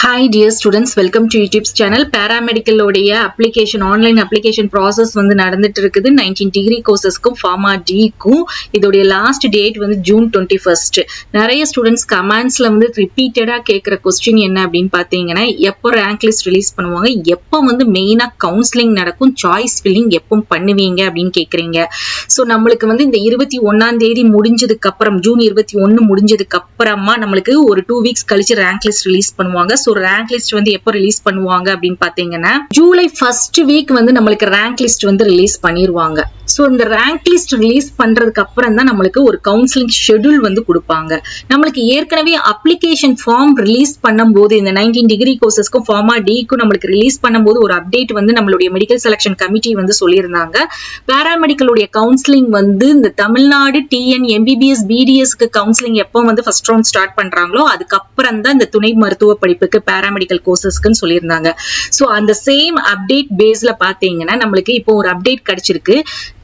Hi dear students, welcome to YouTube's channel. Paramedical உடைய online application process வந்து நடந்துட்டு இருக்குது 19 degree courses-க்கும் Pharma D-க்கும் இதோடைய last date வந்து June 21st. நிறைய students comments-ல வந்து repeated-ஆ கேக்குற question என்ன அப்படின்னு பார்த்தீங்கன்னா எப்போ rank list release பண்ணுவாங்க, எப்போ வந்து மெயினா counseling நடக்கும், choice filling எப்போ பண்ணுவீங்க அப்படின்னு கேக்குறீங்க. So நம்மளுக்கு வந்து இந்த 21ஆம் தேதி முடிஞ்சதுக்கு அப்புறம் ஜூன் 21 முடிஞ்சதுக்கு அப்புறமா நம்மளுக்கு ஒரு 2 weeks கழிச்சு rank list release பண்ணுவாங்க. So rank list வந்து எப்போ ரிலீஸ் பண்ணுவாங்க அப்படின்னு பாத்தீங்கன்னா ஜூலை ஃபர்ஸ்ட் வீக் வந்து நம்மளுக்கு rank list வந்து ரிலீஸ் பண்ணிடுவாங்க. சோ இந்த rank list ரிலீஸ் பண்றதுக்கு அப்புறம் தான் நம்மளுக்கு ஒரு கவுன்சிலிங் ஷெட்யூல் வந்து கொடுப்பாங்க. நம்மளுக்கு ஏற்கனவே அப்ளிகேஷன் ஃபார்ம் ரிலீஸ் பண்ணும்போது இந்த 19 டிகிரி கோர்சஸ்க்கும் ஃபார்மா டிக்கும் நம்மளுக்கு ரிலீஸ் பண்ணும்போது ஒரு அப்டேட் வந்து நம்மளுடைய மெடிக்கல் செலக்ஷன் கமிட்டி வந்து சொல்லியிருந்தாங்க. பாராமெடிக்கலுடைய கவுன்சிலிங் வந்து இந்த தமிழ்நாடு டிஎன் எம்பிபிஎஸ் பிடிஎஸ்க்கு கவுன்சிலிங் எப்போ வந்து ஃபர்ஸ்ட் ரவுண்ட் ஸ்டார்ட் பண்றாங்களோ அதுக்கப்புறம் தான் இந்த துணை மருத்துவ படிப்புக்கு பாராமெடிக்கல் கோர்சஸ்க்குன்னு சொல்லியிருந்தாங்க. சோ அந்த சேம் அப்டேட் பேஸ்ல பாத்தீங்கன்னா நம்மளுக்கு இப்போ ஒரு அப்டேட் கிடைச்சிருக்கு.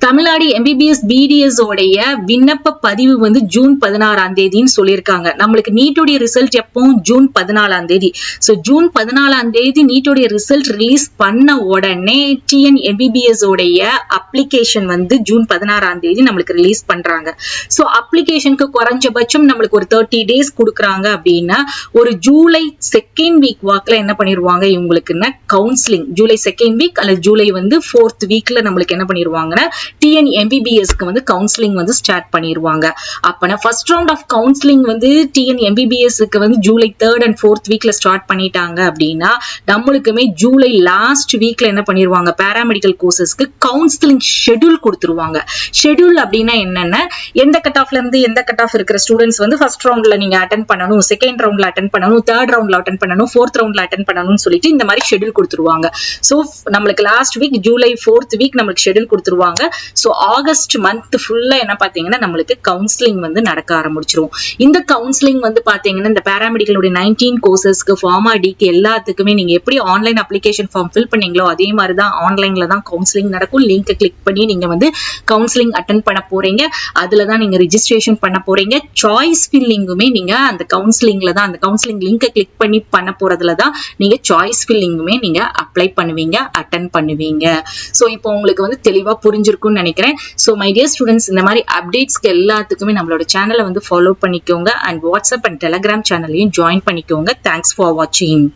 தமிழ்நாடு எம்பிபிஎஸ் பிடிஎஸ் உடைய விண்ணப்ப பதிவு வந்து ஜூன் 16ஆம் தேதின்னு சொல்லியிருக்காங்க. நம்மளுக்கு நீட்டோடைய ரிசல்ட் எப்போ ஜூன் 14ஆம் தேதி. சோ ஜூன் 14ஆம் தேதி நீட்டோடைய ரிசல்ட் ரிலீஸ் பண்ண உடனே டிஎன் எம்பிபிஎஸ் உடைய அப்ளிகேஷன் வந்து ஜூன் 16ஆம் தேதி நம்மளுக்கு ரிலீஸ் பண்றாங்க. சோ அப்ளிகேஷனுக்கு குறைஞ்சபட்சம் நம்மளுக்கு ஒரு 30 டேஸ் கொடுக்குறாங்க அப்படின்னா ஒரு ஜூலை செகண்ட் வீக் வாக்ல என்ன பண்ணிடுவாங்க இவங்களுக்குன்னா கவுன்சிலிங் ஜூலை செகண்ட் வீக் அல்லது ஜூலை வந்து 4th வீக்ல நம்மளுக்கு என்ன பண்ணிடுவாங்கன்னா டிஎன் எம்பிபிஎஸ்க்கு வந்து கவுன்சிலிங் வந்து ஸ்டார்ட் பண்ணிடுவாங்க. அப்பனா ஃபர்ஸ்ட் ரவுண்ட் ஆஃப் கவுன்சிலிங் வந்து டிஎன் எம்பிபிஎஸ்க்கு வந்து ஜூலை 3rd and 4th வீக்ல ஸ்டார்ட் பண்ணிட்டாங்க அப்படின்னா நம்மளுக்குமே ஜூலை லாஸ்ட் வீக்ல என்ன பண்ணிடுவாங்க பாராமெடிக்கல் கோர்சஸ்க்கு கவுன்சிலிங் ஷெட்யூல் கொடுத்துருவாங்க. ஷெட்யூல் அப்படின்னா என்னன்னா எந்த கட் ஆஃப்ல இருந்து எந்த கட் ஆஃப் இருக்கிற ஸ்டூடெண்ட்ஸ் வந்து ஃபர்ஸ்ட் ரவுண்ட்ல நீங்க அட்டென்ட் பண்ணணும், செகண்ட் ரவுண்ட்ல அட்டென்ட் பண்ணணும், தேர்ட் ரவுண்ட்ல அட்டென்ட் பண்ணணும், ஃபோர்த் ரவுண்ட்ல அட்டென்ட் பண்ணணும்னு சொல்லிட்டு இந்த மாதிரி ஷெட்யூல் கொடுத்துருவாங்க. சோ நம்மளுக்கு last week July 4th week நம்மளுக்கு ஷெட்யூல் கொடுத்துருவாங்க. சோ ஆகஸ்ட் மந்த் ஃபுல்லா என்ன பாத்தீங்கன்னா நம்மளுக்கு கவுன்சிலிங் வந்து நடக்க ஆரம்பிச்சிரும். இந்த கவுன்சிலிங் வந்து பாத்தீங்கன்னா இந்த பாராமெடிக்கலுடைய 19 கோர்சஸ்க்கு ஃபார்மா டிக்கு எல்லாத்துக்குமே நீங்க எப்படி ஆன்லைன் அப்ளிகேஷன் ஃபார்ம் ஃபில் பண்ணீங்களோ அதே மாதிரி தான் ஆன்லைன்ல தான் கவுன்சிலிங் நடக்கும். லிங்கை கிளிக் பண்ணி நீங்க வந்து கவுன்சிலிங் அட்டென்ட் பண்ண போறீங்க. அதுல தான் நீங்க ரிஜிஸ்ட்ரேஷன் பண்ண போறீங்க. சாய்ஸ் ஃபில்லிங்குமே நீங்க அந்த கவுன்சிலிங்ல தான் அந்த கவுன்சிலிங் லிங்கை கிளிக் பண்ணி பண்ண போறதுல தான் நீங்க சாய்ஸ் ஃபில்லிங்குமே நீங்க அப்ளை பண்ணுவீங்க, அட்டென்ட் பண்ணுவீங்க. சோ இப்போ உங்களுக்கு வந்து தெளிவா புரிஞ்சிருக்கும்னு நினைக்கிறேன். சோ மை டியர் ஸ்டூடெண்ட்ஸ், இந்த மாதிரி அப்டேட்ஸ்க்கு எல்லாத்துக்குமே நம்மளோட சேனலை வந்து ஃபாலோ பண்ணிக்கோங்க அண்ட் வாட்ஸ்அப் அண்ட் டெலிகிராம் சேனலையும் ஜாயின் பண்ணிக்கோங்க. தேங்க்ஸ் ஃபார் வாட்சிங்.